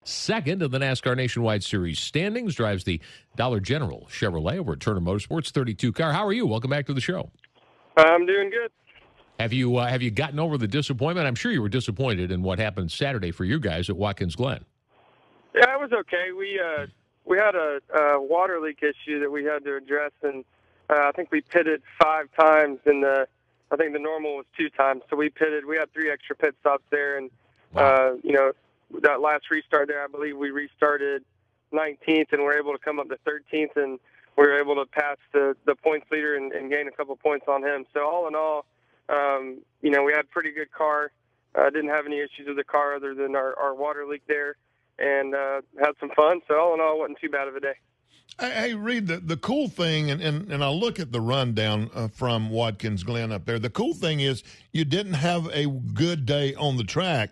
second of the NASCAR Nationwide Series standings, drives the Dollar General Chevrolet over at Turner Motorsports 32 car. How are you? Welcome back to the show. I'm doing good. Have you gotten over the disappointment? I'm sure you were disappointed in what happened Saturday for you guys at Watkins Glen. Yeah, it was okay. We had a water leak issue that we had to address, and I think we pitted 5 times, and I think the normal was 2 times. So we pitted. We had 3 extra pit stops there, and Wow. that last restart there, I believe we restarted 19th, and we're able to come up to 13th, and we were able to pass the points leader and gain a couple points on him. So all in all, we had a pretty good car. Didn't have any issues with the car other than our water leak there, and had some fun. So all in all, it wasn't too bad of a day. Hey, Reed, the cool thing, and I look at the rundown from Watkins Glen up there, the cool thing is you didn't have a good day on the track,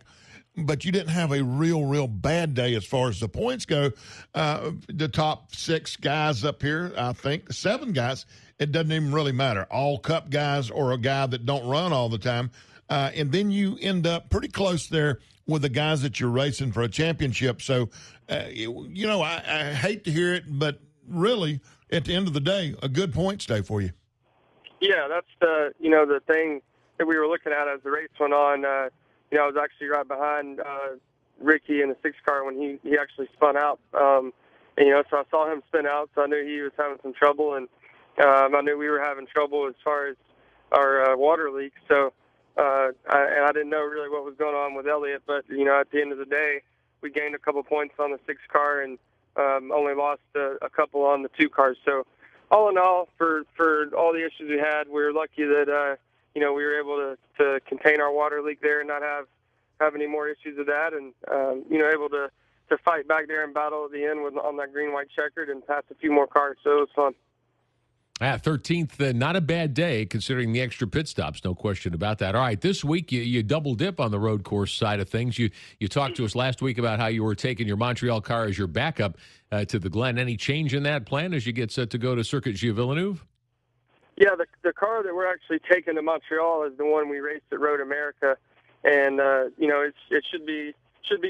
but you didn't have a real bad day as far as the points go. The top 6 guys up here, I think, 7 guys, it doesn't even really matter. All Cup guys or a guy that don't run all the time. And then you end up pretty close there with the guys that you're racing for a championship. So, I hate to hear it, but really, at the end of the day, a good points day for you. Yeah, that's the thing that we were looking at as the race went on. I was actually right behind Ricky in the 6 car when he actually spun out. So I saw him spin out, so I knew he was having some trouble, and I knew we were having trouble as far as our water leak. So, I didn't know really what was going on with Elliott, but at the end of the day, we gained a couple points on the 6 car and only lost a couple on the 2 cars. So, all in all, for all the issues we had, we were lucky that we were able to contain our water leak there and not have any more issues with that, and able to fight back there and battle at the end on that green-white checkered and pass a few more cars. So it was fun. 13th, not a bad day considering the extra pit stops, no question about that. All right, this week you double dip on the road course side of things. You talked to us last week about how you were taking your Montreal car as your backup to the Glen. Any change in that plan as you get set to go to Circuit Gilles Villenenuve? Yeah, the car that we're actually taking to Montreal is the one we raced at Road America, and it should be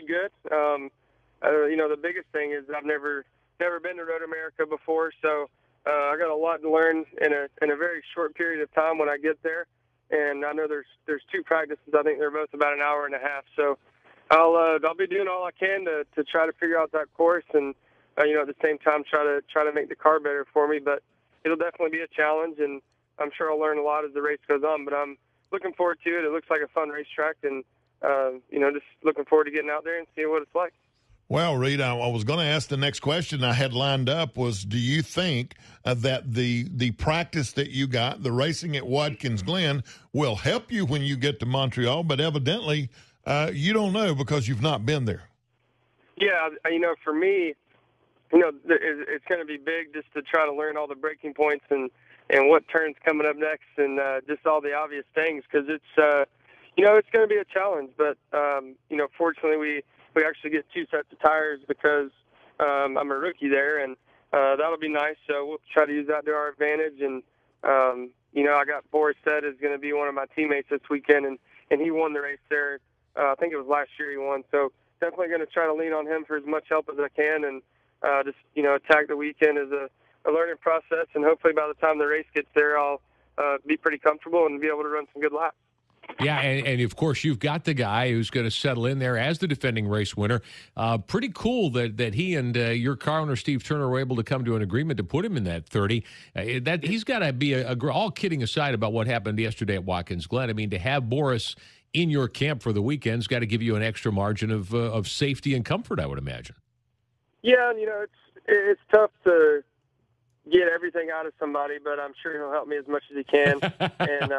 good. The biggest thing is I've never been to Road America before, so I got a lot to learn in a very short period of time when I get there. And I know there's 2 practices. I think they're both about an hour and a half. So I'll be doing all I can to try to figure out that course, and at the same time try to make the car better for me. But it'll definitely be a challenge, and I'm sure I'll learn a lot as the race goes on. But I'm looking forward to it. It looks like a fun racetrack, and just looking forward to getting out there and seeing what it's like. Well, Reed, I was going to ask the next question I had lined up was, do you think that the practice that you got, the racing at Watkins Glen, will help you when you get to Montreal? But evidently, you don't know because you've not been there. Yeah, for me, it's going to be big just to try to learn all the braking points and what turns coming up next and just all the obvious things because it's going to be a challenge. But, fortunately, we actually get 2 sets of tires because I'm a rookie there, and that'll be nice. So we'll try to use that to our advantage. And, I got Boris Said is going to be one of my teammates this weekend, and he won the race there. I think it was last year he won. So definitely going to try to lean on him for as much help as I can and just, attack the weekend as a learning process. And hopefully by the time the race gets there, I'll be pretty comfortable and be able to run some good laps. Yeah, and of course, you've got the guy who's going to settle in there as the defending race winner. Pretty cool that he and your car owner, Steve Turner, were able to come to an agreement to put him in that 30. That he's got to be all kidding aside about what happened yesterday at Watkins Glen. I mean, to have Boris in your camp for the weekend's got to give you an extra margin of safety and comfort, I would imagine. Yeah, it's tough to get everything out of somebody, but I'm sure he'll help me as much as he can. And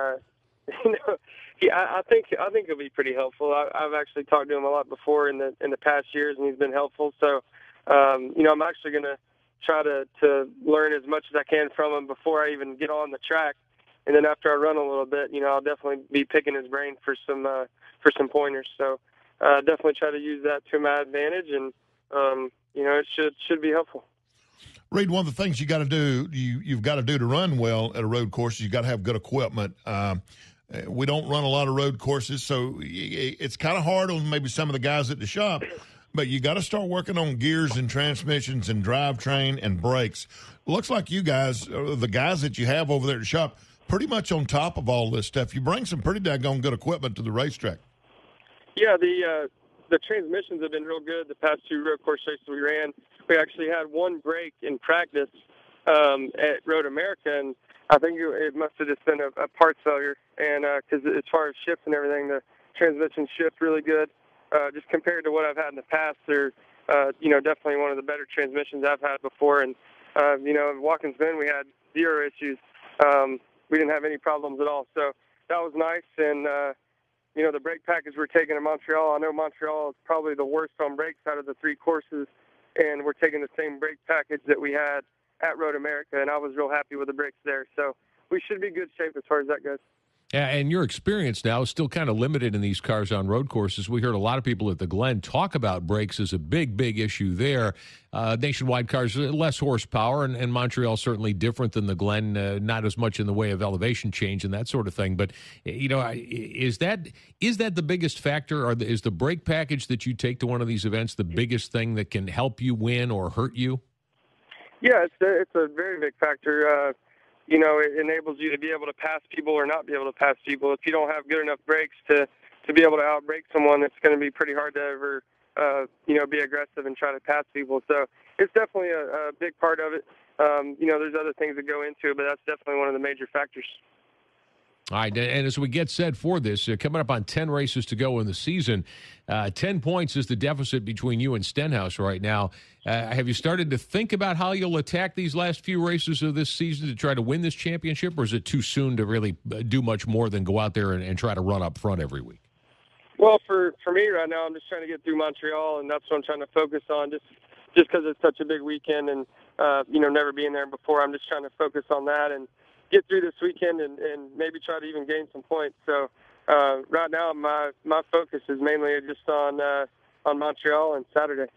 I think it'll be pretty helpful. I've actually talked to him a lot before in the past years, and he's been helpful. So, I'm actually going to try to learn as much as I can from him before I even get on the track. And then after I run a little bit, I'll definitely be picking his brain for some pointers. So, definitely try to use that to my advantage, and it should be helpful. Reed, one of the things you got to do, you've got to do to run well at a road course, you got to have good equipment. We don't run a lot of road courses, so it's kind of hard on maybe some of the guys at the shop. but you got to start working on gears and transmissions and drivetrain and brakes. Looks like you guys, the guys that you have over there at the shop, pretty much on top of all this stuff. You bring some pretty daggone good equipment to the racetrack. Yeah, the transmissions have been real good the past 2 road course races we ran. We actually had one break in practice at Road America, and I think it must have just been a parts failure. And because as far as shifts and everything, the transmission shift really good. Just compared to what I've had in the past, they're definitely one of the better transmissions I've had before. And at Watkins Glen we had 0 issues. We didn't have any problems at all, so that was nice. And the brake package we're taking to Montreal, I know Montreal is probably the worst on brakes out of the 3 courses, and we're taking the same brake package that we had at Road America, and I was real happy with the brakes there. So we should be in good shape as far as that goes. Yeah, and your experience now is still kind of limited in these cars on road courses. We heard a lot of people at the Glen talk about brakes as a big, big issue there. Nationwide cars, less horsepower, and Montreal certainly different than the Glen, not as much in the way of elevation change and that sort of thing. But, is that the biggest factor, or is the brake package that you take to one of these events the biggest thing that can help you win or hurt you? Yeah, it's a very big factor. It enables you to be able to pass people or not be able to pass people. If you don't have good enough brakes to be able to outbrake someone, it's going to be pretty hard to ever, be aggressive and try to pass people. So it's definitely a big part of it. There's other things that go into it, but that's definitely one of the major factors. All right, and as we get set for this, coming up on 10 races to go in the season, 10 points is the deficit between you and Stenhouse right now. Have you started to think about how you'll attack these last few races of this season to try to win this championship, or is it too soon to really do much more than go out there and try to run up front every week? Well, for me right now, I'm just trying to get through Montreal, and that's what I'm trying to focus on, just because it's such a big weekend and, never being there before. I'm just trying to focus on that and get through this weekend and maybe try to even gain some points. So right now my focus is mainly just on Montreal and Saturday.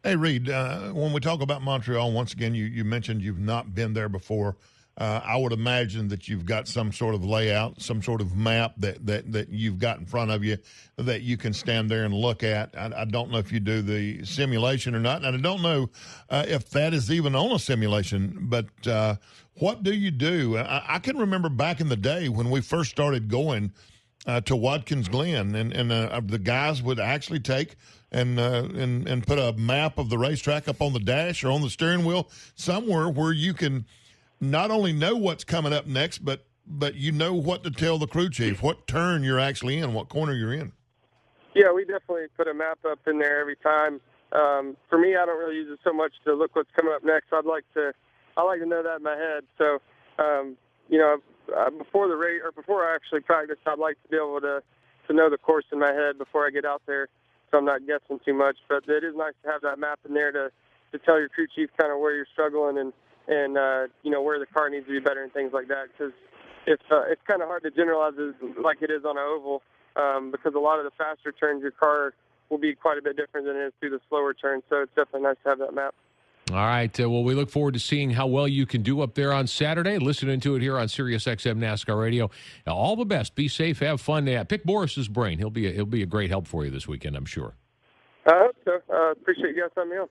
Hey, Reed, when we talk about Montreal, once again, you mentioned you've not been there before. I would imagine that you've got some sort of layout, some sort of map that you've got in front of you that you can stand there and look at. I don't know if you do the simulation or not, and I don't know if that is even on a simulation, but what do you do? I can remember back in the day when we first started going to Watkins Glen, and the guys would actually take and put a map of the racetrack up on the dash or on the steering wheel somewhere where you can not only know what's coming up next, but you know what to tell the crew chief, what turn you're actually in, what corner you're in. Yeah, we definitely put a map up in there every time. For me, I don't really use it so much to look what's coming up next. I like to know that in my head. So, before the race or before I actually practice, I'd like to be able to know the course in my head before I get out there, so I'm not guessing too much. But it is nice to have that map in there to tell your crew chief kind of where you're struggling and where the car needs to be better and things like that, because it's kind of hard to generalize it like it is on an oval, because a lot of the faster turns your car will be quite a bit different than it is through the slower turns. So it's definitely nice to have that map. All right. Well, we look forward to seeing how well you can do up there on Saturday. Listening to it here on Sirius XM NASCAR Radio. All the best. Be safe. Have fun. Pick Boris's brain. He'll be a great help for you this weekend, I'm sure. I hope so. Appreciate you guys having me on.